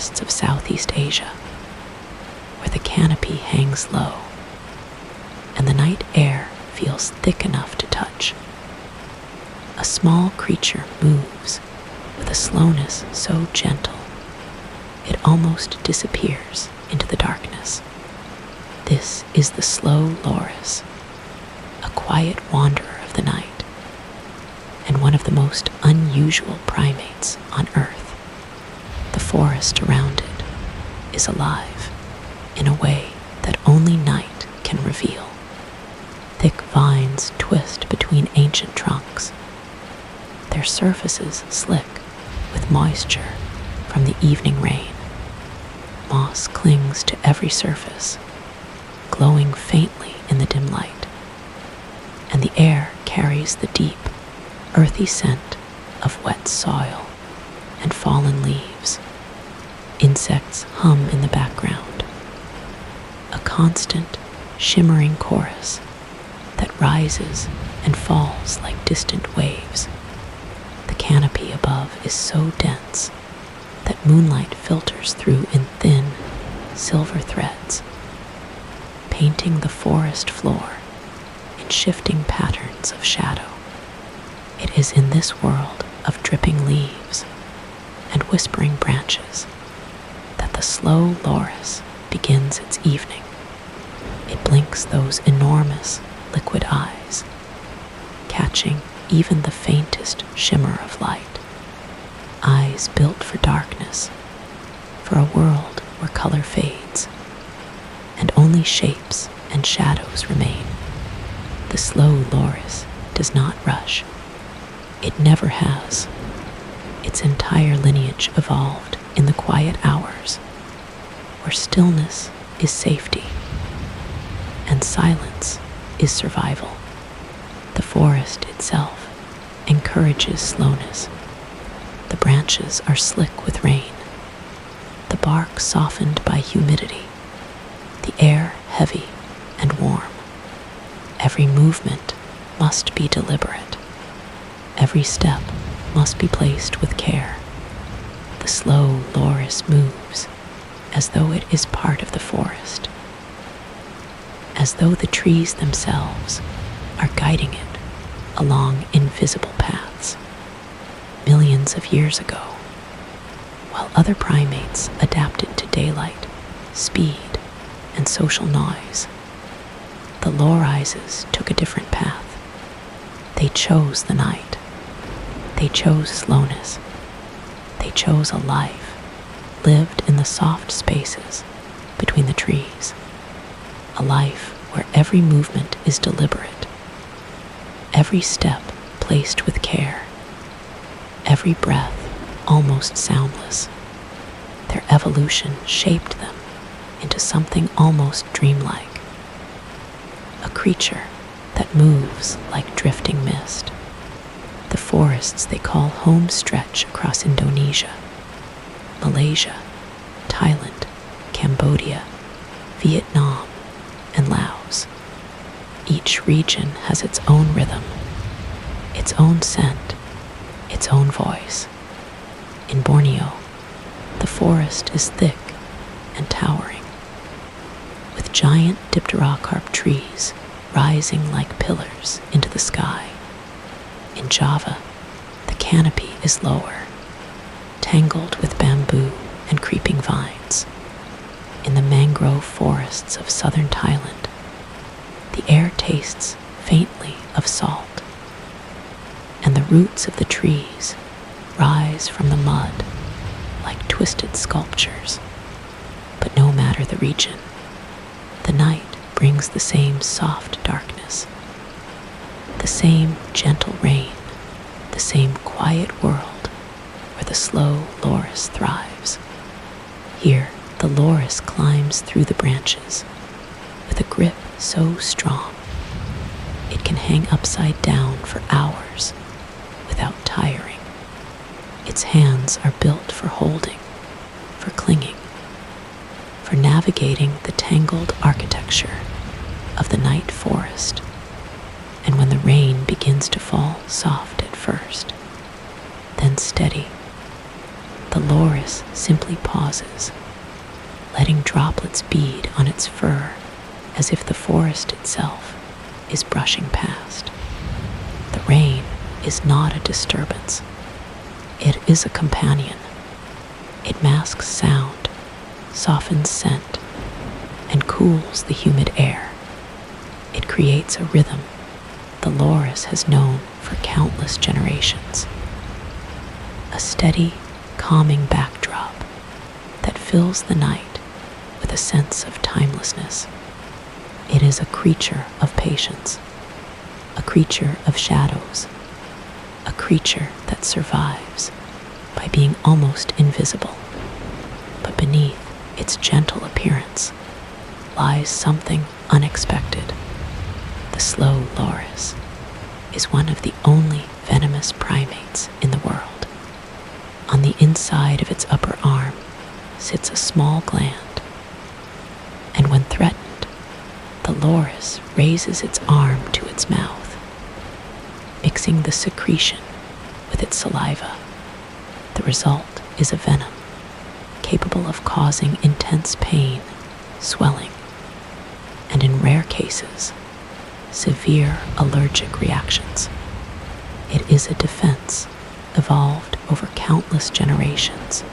rainforests of Southeast Asia, where the canopy hangs low and the night air feels thick enough to touch. A small creature moves with a slowness so gentle it almost disappears into the darkness. This is the slow loris, a quiet wanderer of the night, and one of the most unusual primates on Earth. The forest around it is alive in a way that only night can reveal. Thick vines twist between ancient trunks, their surfaces slick with moisture from the evening rain. Moss clings to every surface, glowing faintly in the dim light, and the air carries the deep, earthy scent of wet soil and fallen leaves. Insects hum in the background, a constant, shimmering chorus that rises and falls like distant waves. The canopy above is so dense that moonlight filters through in thin, silver threads, painting the forest floor in shifting patterns of shadow. It is in this world of dripping leaves and whispering branches that the slow loris begins its evening. It blinks those enormous, liquid eyes, catching even the faintest shimmer of light. Eyes built for darkness, for a world where color fades, and only shapes and shadows remain. The slow loris does not rush. It never has. Its entire lineage evolved in the quiet hours, where stillness is safety, and silence is survival. The forest itself encourages slowness. The branches are slick with rain, the bark softened by humidity, the air heavy and warm. Every movement must be deliberate. Every step must be placed with care. The slow loris moves as though it is part of the forest, as though the trees themselves are guiding it along invisible paths. Millions of years ago, while other primates adapted to daylight, speed, and social noise, the lorises took a different path. They chose the night. They chose slowness. They chose a life lived in the soft spaces between the trees, a life where every movement is deliberate, every step placed with care, every breath almost soundless. Their evolution shaped them into something almost dreamlike, a creature that moves like drifting mist. The forests they call home stretch across Indonesia, Malaysia, Thailand, Cambodia, Vietnam, and Laos. Each region has its own rhythm, its own scent, its own voice. In Borneo, the forest is thick and towering, with giant dipterocarp trees rising like pillars into the sky. In Java, the canopy is lower, tangled with bamboo and creeping vines. In the mangrove forests of southern Thailand, the air tastes faintly of salt, and the roots of the trees rise from the mud like twisted sculptures. But no matter the region, the night brings the same soft darkness, the same gentle rain, the same quiet world where the slow loris thrives. Here, the loris climbs through the branches with a grip so strong it can hang upside down for hours without tiring. Its hands are built for holding, for clinging, for navigating the tangled architecture of the night forest. And when the rain begins to fall soft at first, then steady, the loris simply pauses, letting droplets bead on its fur as if the forest itself is brushing past. The rain is not a disturbance. It is a companion. It masks sound, softens scent, and cools the humid air. It creates a rhythm the loris has known for countless generations. A steady, calming backdrop that fills the night with a sense of timelessness. It is a creature of patience, a creature of shadows, a creature that survives by being almost invisible. But beneath its gentle appearance lies something unexpected. The slow loris is one of the only venomous primates in the world. On the inside of its upper arm sits a small gland, and when threatened, the loris raises its arm to its mouth, mixing the secretion with its saliva. The result is a venom capable of causing intense pain, swelling, and in rare cases, severe allergic reactions. It is a defense evolved over countless generations.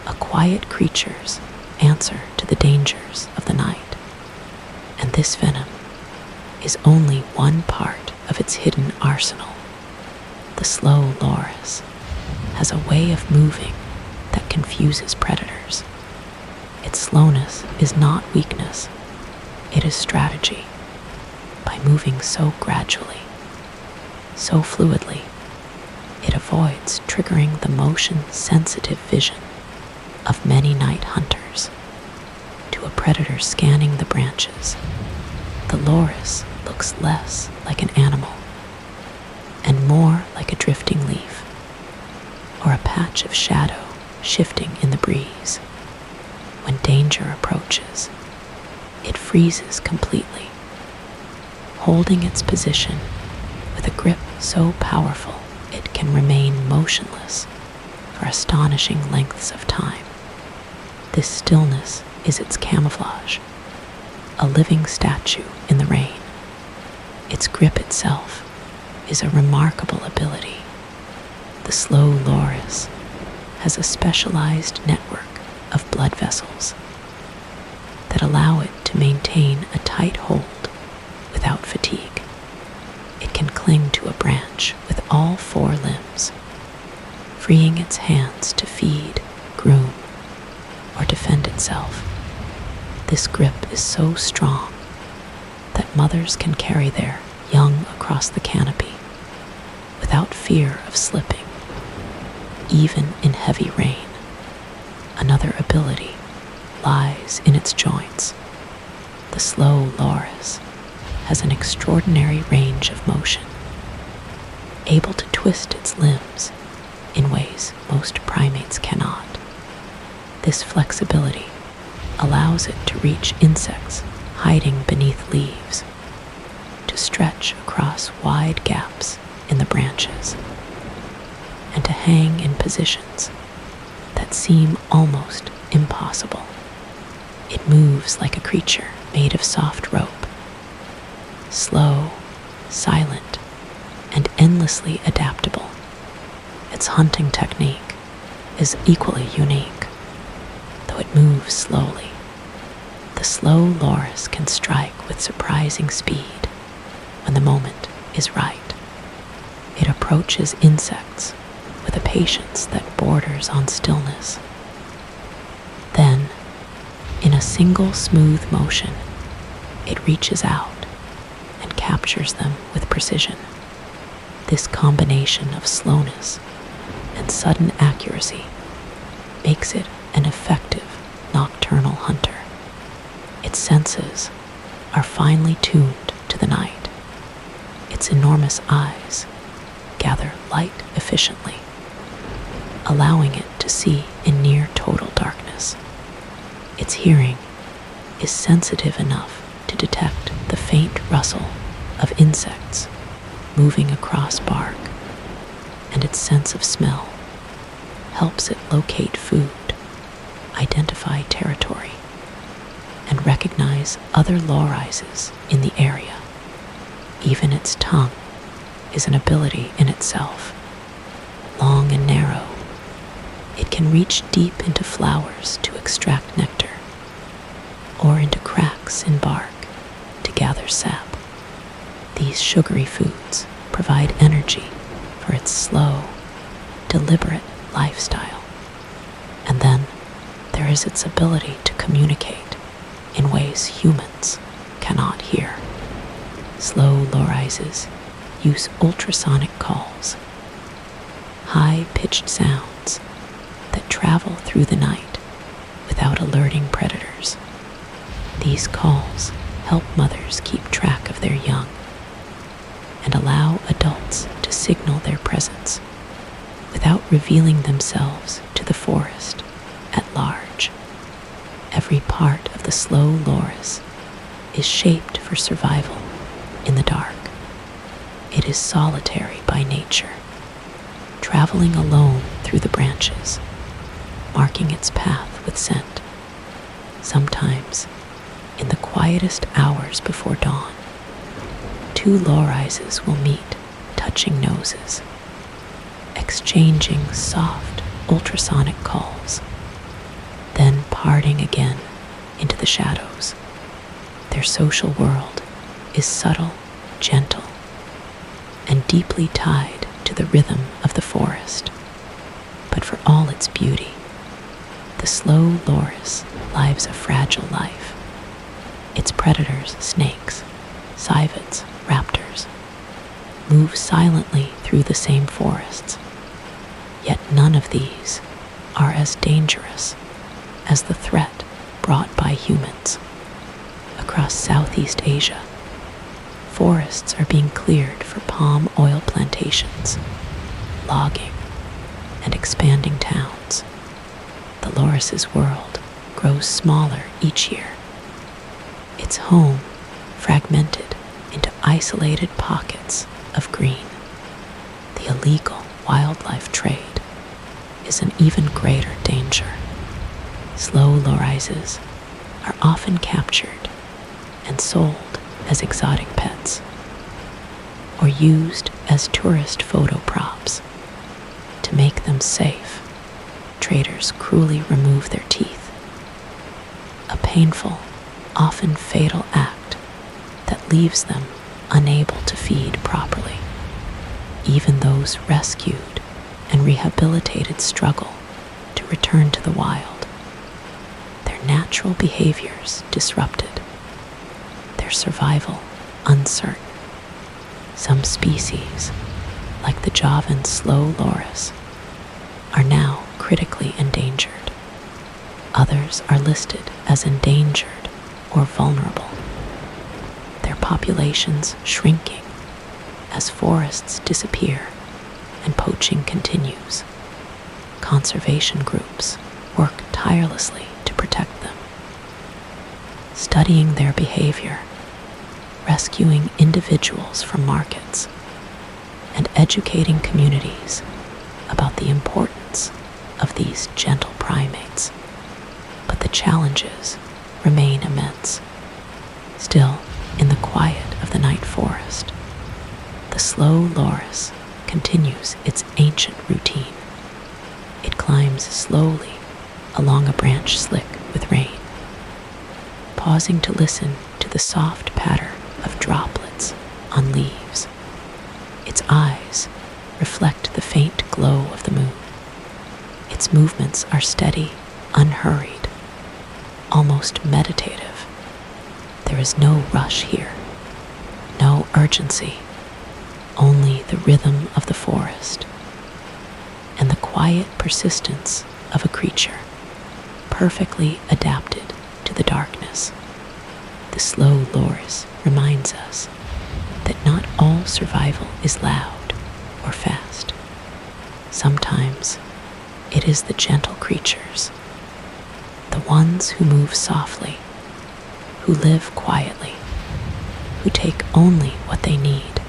A quiet creature's answer to the dangers of the night. And this venom is only one part of its hidden arsenal. The slow loris has a way of moving that confuses predators. Its slowness is not weakness, it is strategy. By moving so gradually, so fluidly, it avoids triggering the motion-sensitive vision of many night hunters. To a predator scanning the branches, the loris looks less like an animal and more like a drifting leaf or a patch of shadow shifting in the breeze. When danger approaches, it freezes completely, holding its position with a grip so powerful it can remain motionless for astonishing lengths of time. This stillness is its camouflage, a living statue in the rain. Its grip itself is a remarkable ability. The slow loris has a specialized network of blood vessels that allow it to maintain a tight hold without fatigue. It can cling to a branch with all four limbs, freeing its hands to feed, groom, or defend itself. This grip is so strong that mothers can carry their young across the canopy without fear of slipping, even in heavy rain. Another ability lies in its joints. The slow loris has an extraordinary range of motion, able to twist its limbs in ways most primates cannot. This flexibility allows it to reach insects hiding beneath leaves, to stretch across wide gaps in the branches, and to hang in positions that seem almost impossible. It moves like a creature made of soft rope, slow, silent, and endlessly adaptable. Its hunting technique is equally unique, though it moves slowly. The slow loris can strike with surprising speed when the moment is right. It approaches insects with a patience that borders on stillness. Then, in a single smooth motion, it reaches out and captures them with precision. This combination of slowness and sudden accuracy makes it an effective nocturnal hunter. Its senses are finely tuned to the night. Its enormous eyes gather light efficiently, allowing it to see in near total darkness. Its hearing is sensitive enough to detect the faint rustle of insects moving across bark, and its sense of smell helps it locate food, identify territory, and recognize other lorises in the area. Even its tongue is an ability in itself. Long and narrow, it can reach deep into flowers to extract nectar, or into cracks in bark to gather sap. These sugary foods provide energy for its slow, deliberate lifestyle. And then there is its ability to communicate in ways humans cannot hear. Slow lorises use ultrasonic calls, high-pitched sounds that travel through the night without alerting predators. These calls help mothers keep track of their young and allow adults to signal their presence without revealing themselves to the forest at large. Every part of the slow loris is shaped for survival in the dark. It is solitary by nature, traveling alone through the branches, marking its path with scent. Sometimes, in the quietest hours before dawn, two lorises will meet, touching noses, exchanging soft ultrasonic calls, then parting again into the shadows. Their social world is subtle, gentle, and deeply tied to the rhythm of the forest. But for all its beauty, the slow loris lives a fragile life. Its predators, snakes, civetts, raptors, move silently through the same forests, yet none of these are as dangerous as the threat brought by humans. Across Southeast Asia, forests are being cleared for palm oil plantations, logging, and expanding towns. The loris's world grows smaller each year, its home fragmented into isolated pockets of green. The illegal wildlife trade is an even greater danger. Slow lorises are often captured and sold as exotic pets, or used as tourist photo props. To make them safe, traders cruelly remove their teeth, a painful, often fatal act that leaves them unable to feed properly. Even those rescued and rehabilitated struggle to return to the wild, their natural behaviors disrupted, their survival uncertain. Some species, like the Javan slow loris, are now critically endangered. Others are listed as endangered or vulnerable, their populations shrinking as forests disappear and poaching continues. Conservation groups work tirelessly to protect them, studying their behavior, rescuing individuals from markets, and educating communities about the importance of these gentle primates. But the challenges remain immense. Still, in the quiet of the night forest, the slow loris continues its ancient routine. It climbs slowly along a branch slick with rain, pausing to listen to the soft patter of droplets on leaves. Its eyes reflect the faint glow of the moon. Its movements are steady, unhurried, almost meditative. There is no rush here, no urgency, only the rhythm of the forest and the quiet persistence of a creature perfectly adapted to the darkness. The slow loris reminds us that not all survival is loud or fast. Sometimes it is the gentle creatures, the ones who move softly, who live quietly, who take only what they need,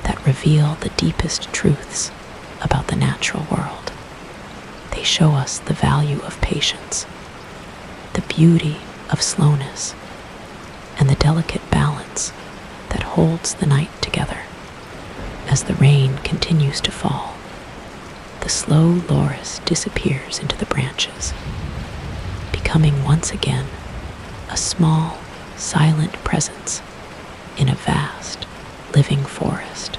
that reveal the deepest truths about the natural world. They show us the value of patience, the beauty of slowness, and the delicate balance that holds the night together. As the rain continues to fall, the slow loris disappears into the branches, becoming once again a small, silent presence in a vast, living forest,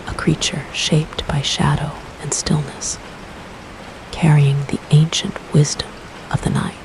a creature shaped by shadow and stillness, carrying the ancient wisdom of the night.